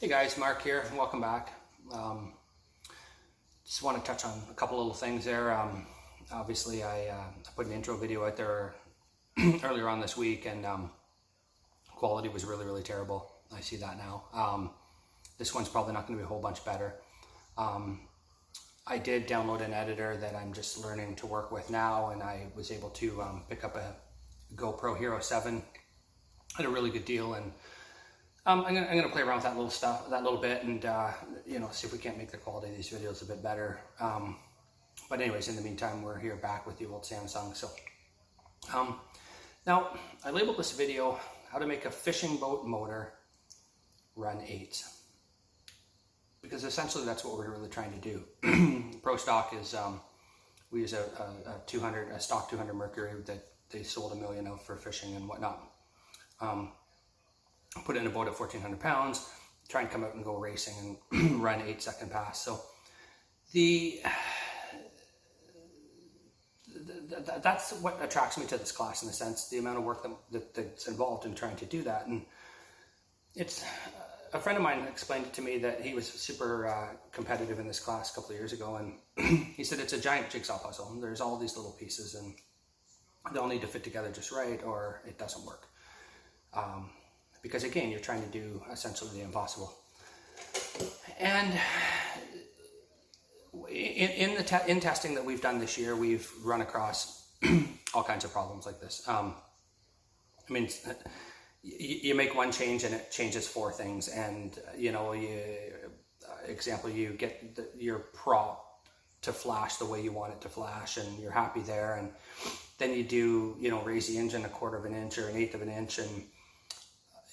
Hey guys, Mark here. Welcome back. Just want to touch on a couple little things there. Obviously, I put an intro video out there earlier on this week, and quality was really terrible. I see that now. This one's probably not going to be a whole bunch better. I did download an editor that I'm just learning to work with now, and I was able to pick up a GoPro Hero 7 at a really good deal, and I'm gonna play around with that little bit, and see if we can't make the quality of these videos a bit better. But anyways, in the meantime, we're here back with the old Samsung. So now I labeled this video "How to Make a Fishing Boat Motor Run 8's," because essentially that's what we're really trying to do. Pro Stock is we use a stock 200 Mercury that they sold 1 million of for fishing and whatnot. Put it in a boat at 1,400 pounds, try and come out and go racing and run 8-second pass. So that's what attracts me to this class, in a sense, the amount of work that's involved in trying to do that. And it's a friend of mine explained it to me that he was super competitive in this class a couple of years ago, and he said it's a giant jigsaw puzzle. There's all these little pieces, and they all need to fit together just right, or it doesn't work. Because again, you're trying to do essentially the impossible. And in testing that we've done this year, we've run across all kinds of problems like this. I mean, you make one change and it changes 4 things, and you get your prop to flash the way you want it to flash, and you're happy there, and then you do raise the engine 1/4 of an inch or 1/8 of an inch, and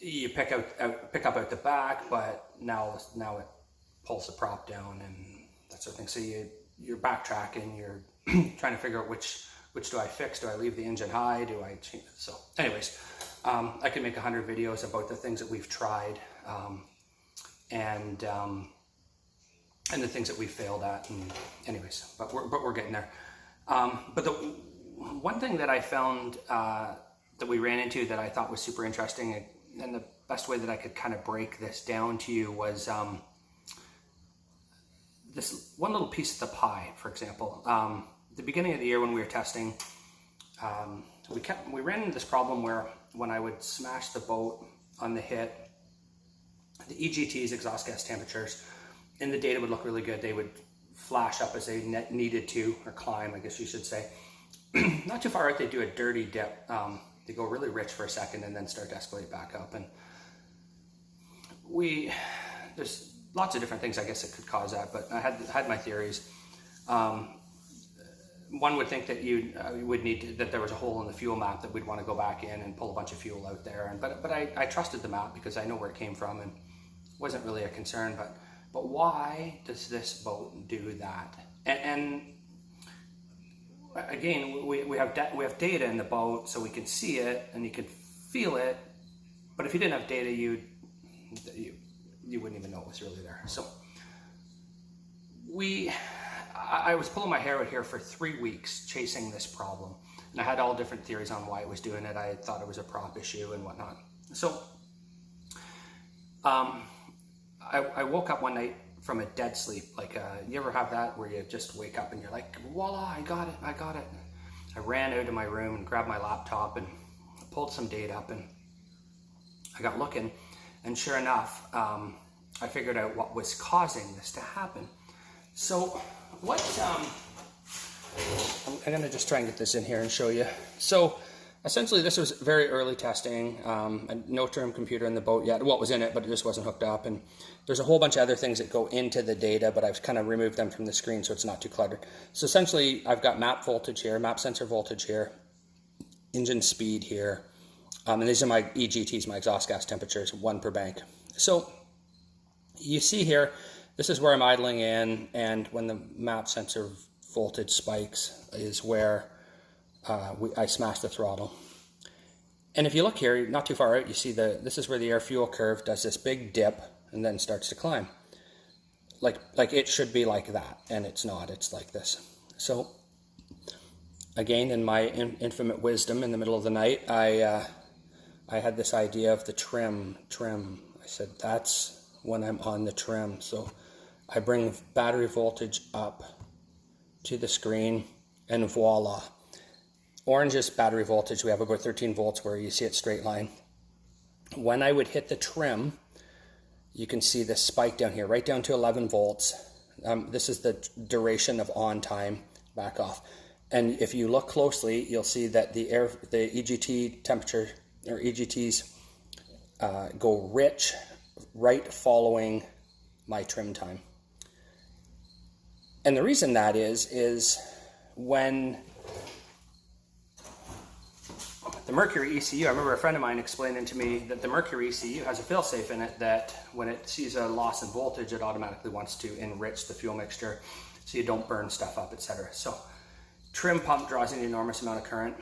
you pick up out the back, but now it pulls the prop down and that sort of thing. So you're backtracking, you're trying to figure out which do I fix? Do I leave the engine high? Do I change it? So anyways, I could make 100 videos about the things that we've tried, and the things that we failed at, and anyways, but we're getting there. But the one thing that I found that we ran into that I thought was super interesting, and the best way that I could kind of break this down to you was this one little piece of the pie. For example, the beginning of the year when we were testing, we ran into this problem where when I would smash the boat on the hit, the EGT's, exhaust gas temperatures, in the data would look really good. They would flash up as they needed to, or climb, I guess you should say. Not too far out, they do a dirty dip. They go really rich for a second and then start to escalate back up. And there's lots of different things, I guess, that could cause that, but I had my theories. One would think that you would need that there was a hole in the fuel map that we'd want to go back in and pull a bunch of fuel out there. But I trusted the map because I know where it came from, and it wasn't really a concern. But why does this boat do that? And again, we have data in the boat, so we can see it and you can feel it. But if you didn't have data, you wouldn't even know it was really there. So I was pulling my hair out here for 3 weeks chasing this problem, and I had all different theories on why it was doing it. I thought it was a prop issue and whatnot. So I woke up one night from a dead sleep. Like, you ever have that where you just wake up and you're like, voila, I got it. I ran out of my room and grabbed my laptop and pulled some data up, and I got looking, and sure enough, I figured out what was causing this to happen. So I'm gonna just try and get this in here and show you. So essentially, this was very early testing, no term computer in the boat yet. Well, it was in it, but it just wasn't hooked up. And there's a whole bunch of other things that go into the data, but I've kind of removed them from the screen so it's not too cluttered. So essentially, I've got map voltage here, map sensor voltage here, engine speed here, and these are my EGTs, my exhaust gas temperatures, 1 per bank. So you see here, this is where I'm idling in, and when the map sensor voltage spikes is where I smash the throttle. And if you look here, not too far out, you see this is where the air fuel curve does this big dip and then starts to climb. Like it should be like that, and it's not. It's like this. So again, in my infinite wisdom, in the middle of the night, I had this idea of the trim. I said, that's when I'm on the trim. So I bring battery voltage up to the screen and voila. Orange is battery voltage. We have about 13 volts where you see it straight line. When I would hit the trim, you can see this spike down here, right down to 11 volts. This is the duration of on time, back off. And if you look closely, you'll see that the EGT temperature, or EGTs, go rich right following my trim time. And the reason that is when the mercury ECU, I remember a friend of mine explaining to me that the mercury ECU has a failsafe in it that when it sees a loss in voltage, it automatically wants to enrich the fuel mixture so you don't burn stuff up, etc. So trim pump draws an enormous amount of current.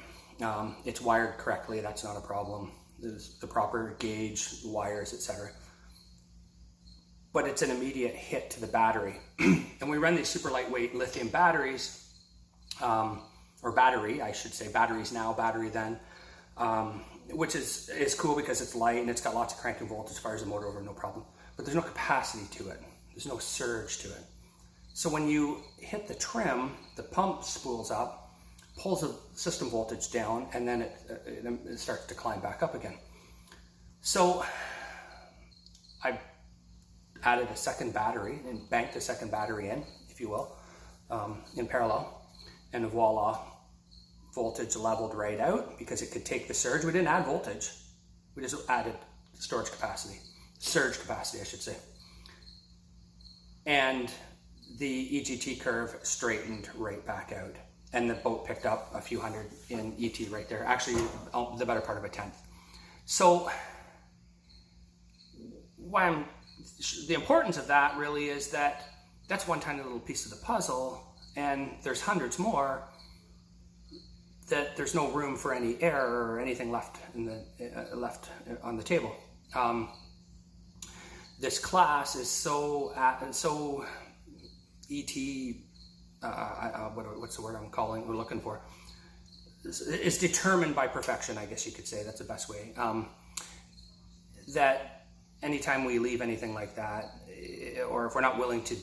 It's wired correctly, that's not a problem. There's the proper gauge, wires, etc. But it's an immediate hit to the battery. And we run these super lightweight lithium batteries, or battery, I should say, batteries now, battery then, which is cool because it's light and it's got lots of cranking voltage, fires the motor over, no problem. But there's no capacity to it. There's no surge to it. So when you hit the trim, the pump spools up, pulls the system voltage down, and then it starts to climb back up again. So I added a second battery and banked a second battery in, if you will, in parallel, and voila, voltage leveled right out because it could take the surge. We didn't add voltage, we just added storage capacity, surge capacity, I should say. And the EGT curve straightened right back out. And the boat picked up a few hundred in ET right there, actually the better part of a 10th. So the importance of that really is that that's one tiny little piece of the puzzle, and there's hundreds more that there's no room for any error or anything left left on the table. This class is so ET. What's the word we're looking for? It's determined by perfection, I guess you could say. That's the best way. That anytime we leave anything like that, or if we're not willing to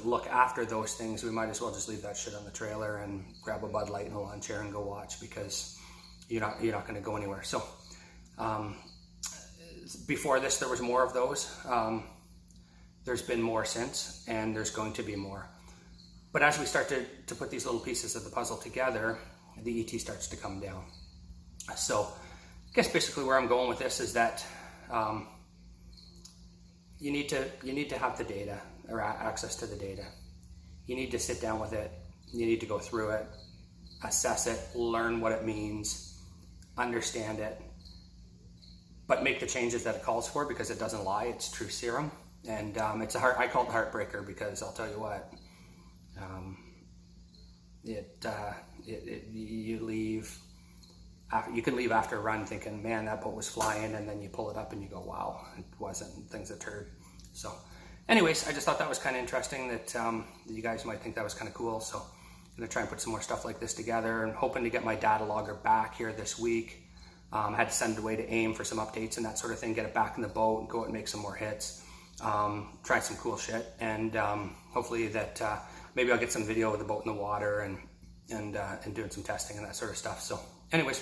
look after those things, we might as well just leave that shit on the trailer and grab a Bud Light and a lawn chair and go watch, because you're not going to go anywhere. So before this, there was more of those. There's been more since, and there's going to be more. But as we start to put these little pieces of the puzzle together, the ET starts to come down. So I guess basically where I'm going with this is that you need to have the data, or access to the data. You need to sit down with it. You need to go through it, assess it, learn what it means, understand it, but make the changes that it calls for, because it doesn't lie. It's truth serum. And it's I call it the heartbreaker, because I'll tell you what, you leave. You can leave after a run thinking, man, that boat was flying, and then you pull it up and you go, wow, it wasn't, and things are turd. So anyways, I just thought that was kind of interesting, that you guys might think that was kind of cool. So I'm gonna try and put some more stuff like this together, and hoping to get my data logger back here this week. I had to send it away to AIM for some updates and that sort of thing, get it back in the boat and go out and make some more hits. Try some cool shit, and hopefully that maybe I'll get some video of the boat in the water and doing some testing and that sort of stuff. So anyways,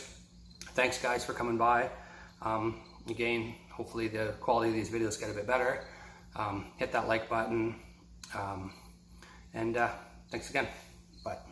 thanks guys for coming by. Again, hopefully the quality of these videos get a bit better. Hit that like button, and thanks again. Bye.